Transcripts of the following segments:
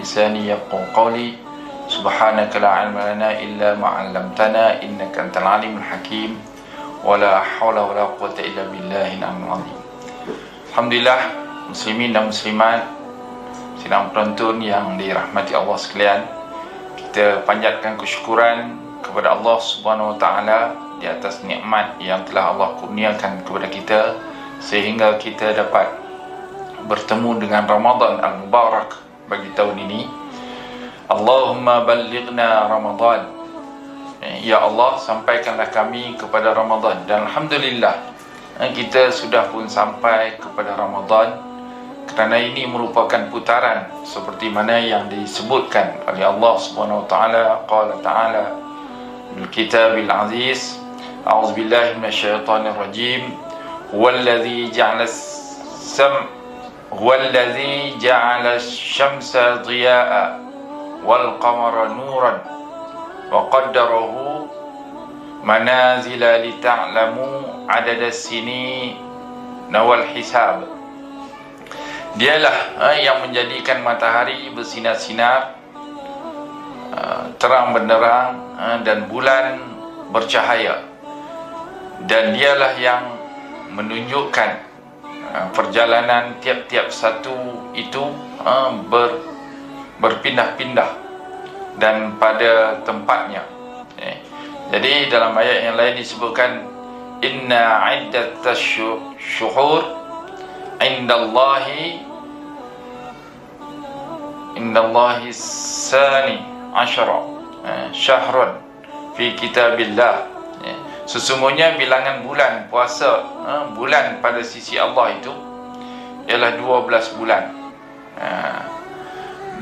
lisani yafqahu qawli. Subhanaka la ilma lana illa ma 'allamtana innaka antal alimul hakim. Wala haula wala quwwata illa billahil aliyyil azim. Alhamdulillah, muslimin dan muslimat, sidang penonton yang dirahmati Allah sekalian, kita panjatkan kesyukuran kepada Allah Subhanahu wa taala di atas nikmat yang telah Allah kurniakan kepada kita sehingga kita dapat bertemu dengan Ramadan al-Mubarak bagi tahun ini. Allahumma ballighna Ramadan. Ya Allah, sampaikanlah kami kepada Ramadan. Dan alhamdulillah, kita sudah pun sampai kepada Ramadan, kerana ini merupakan putaran seperti mana yang disebutkan oleh Allah Subhanahu wa taala. Qala ta'ala bil kitabil aziz, a'udzubillahi minasyaitonir rajim. Huwallazi ja'ala asy-syamsa dhiya'a wal qamara nuran wa qaddarahu manazila lita'lamu adada sini wal hisab. Dialah yang menjadikan matahari bersinar-sinar terang benderang dan bulan bercahaya, dan dialah yang menunjukkan perjalanan tiap-tiap satu itu berpindah-pindah dan pada tempatnya. Jadi dalam ayat yang lain disebutkan inna iddatash syuhur indallahi sani asyara syahrun fi kitabillah. Sesungguhnya bilangan bulan puasa bulan pada sisi Allah itu ialah 12 bulan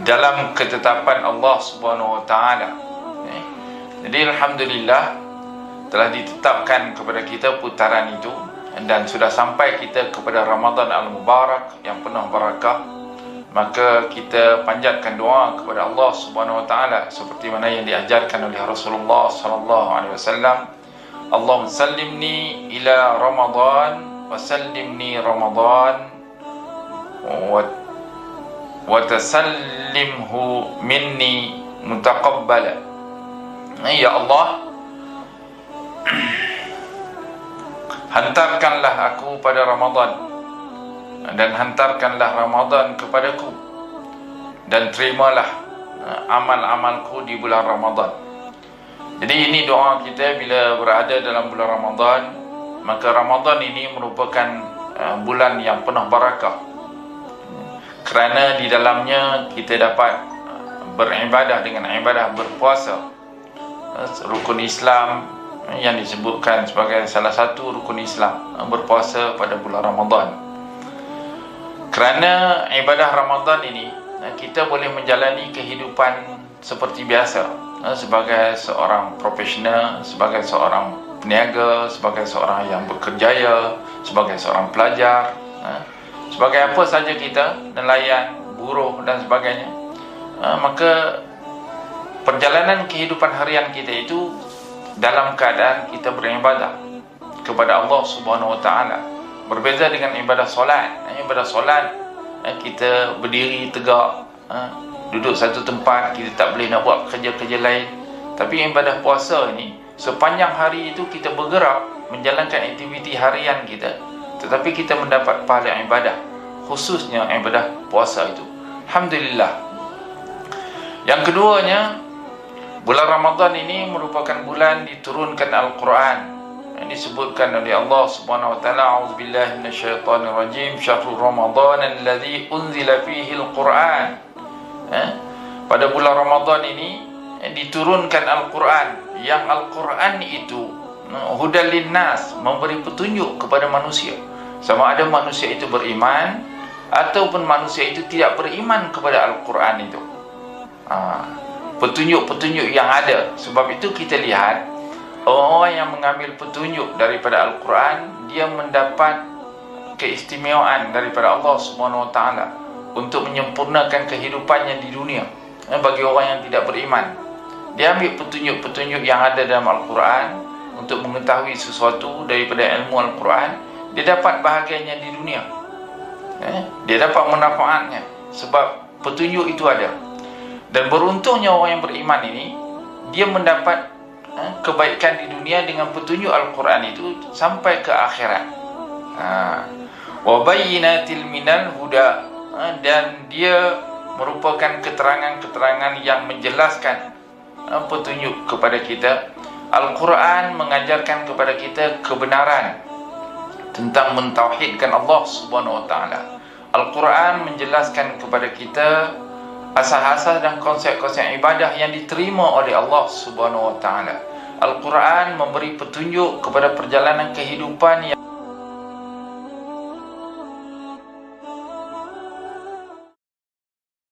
dalam ketetapan Allah Subhanahu wa taala. Jadi alhamdulillah telah ditetapkan kepada kita putaran itu, dan sudah sampai kita kepada Ramadan al-Mubarak yang penuh barakah. Maka kita panjatkan doa kepada Allah Subhanahu wa taala seperti mana yang diajarkan oleh Rasulullah sallallahu alaihi wasallam. Allahumma sallimni ila Ramadan wa sallimni Ramadan wa tasallimhu minni mutaqabbala. Ya Allah, hantarkanlah aku pada Ramadan dan hantarkanlah Ramadan kepadaku, dan terimalah amal-amalku di bulan Ramadan. Jadi ini doa kita bila berada dalam bulan Ramadan. Maka Ramadan ini merupakan bulan yang penuh barakah, kerana di dalamnya kita dapat beribadah dengan ibadah berpuasa, rukun Islam yang disebutkan sebagai salah satu rukun Islam, berpuasa pada bulan Ramadan. Kerana ibadah Ramadan ini kita boleh menjalani kehidupan seperti biasa, sebagai seorang profesional, sebagai seorang peniaga, sebagai seorang yang berkerjaya, sebagai seorang pelajar, sebagai apa saja kita, nelayan, buruh dan sebagainya. Maka perjalanan kehidupan harian kita itu dalam keadaan kita beribadah kepada Allah Subhanahu wa taala. Berbeza dengan ibadah solat. Ibadah solat kita berdiri tegak, duduk satu tempat, kita tak boleh nak buat kerja-kerja lain. Tapi ibadah puasa ini sepanjang hari itu kita bergerak menjalankan aktiviti harian kita, tetapi kita mendapat pahala ibadah, khususnya ibadah puasa itu. Alhamdulillah. Yang keduanya, bulan Ramadan ini merupakan bulan diturunkan Al-Quran. Ini disebutkan oleh Allah Subhanahu wa taala, a'udzubillahi minasyaitonir rajim, syahrul ramadan alladzi unzila fihi al-Quran. Pada bulan Ramadan ini diturunkan Al-Quran, yang Al-Quran itu hudal linnas, memberi petunjuk kepada manusia. Sama ada manusia itu beriman ataupun manusia itu tidak beriman kepada Al-Quran itu. Petunjuk-petunjuk yang ada. Sebab itu kita lihat orang yang mengambil petunjuk daripada Al-Quran, dia mendapat keistimewaan daripada Allah Subhanahu wa taala untuk menyempurnakan kehidupannya di dunia. Bagi orang yang tidak beriman, dia ambil petunjuk-petunjuk yang ada dalam Al-Quran untuk mengetahui sesuatu daripada ilmu Al-Quran, dia dapat bahagiannya di dunia. Dia dapat manfaatnya sebab petunjuk itu ada. Dan beruntungnya orang yang beriman ini, dia mendapat kebaikan di dunia dengan petunjuk Al-Quran itu sampai ke akhirat. Wa bayyinatil minal huda, dan dia merupakan keterangan-keterangan yang menjelaskan petunjuk kepada kita. Al-Quran mengajarkan kepada kita kebenaran tentang mentauhidkan Allah Subhanahu wa taala. Al-Quran menjelaskan kepada kita asas-asas dan konsep-konsep ibadah yang diterima oleh Allah Subhanahu wa taala. Al-Quran memberi petunjuk kepada perjalanan kehidupan yang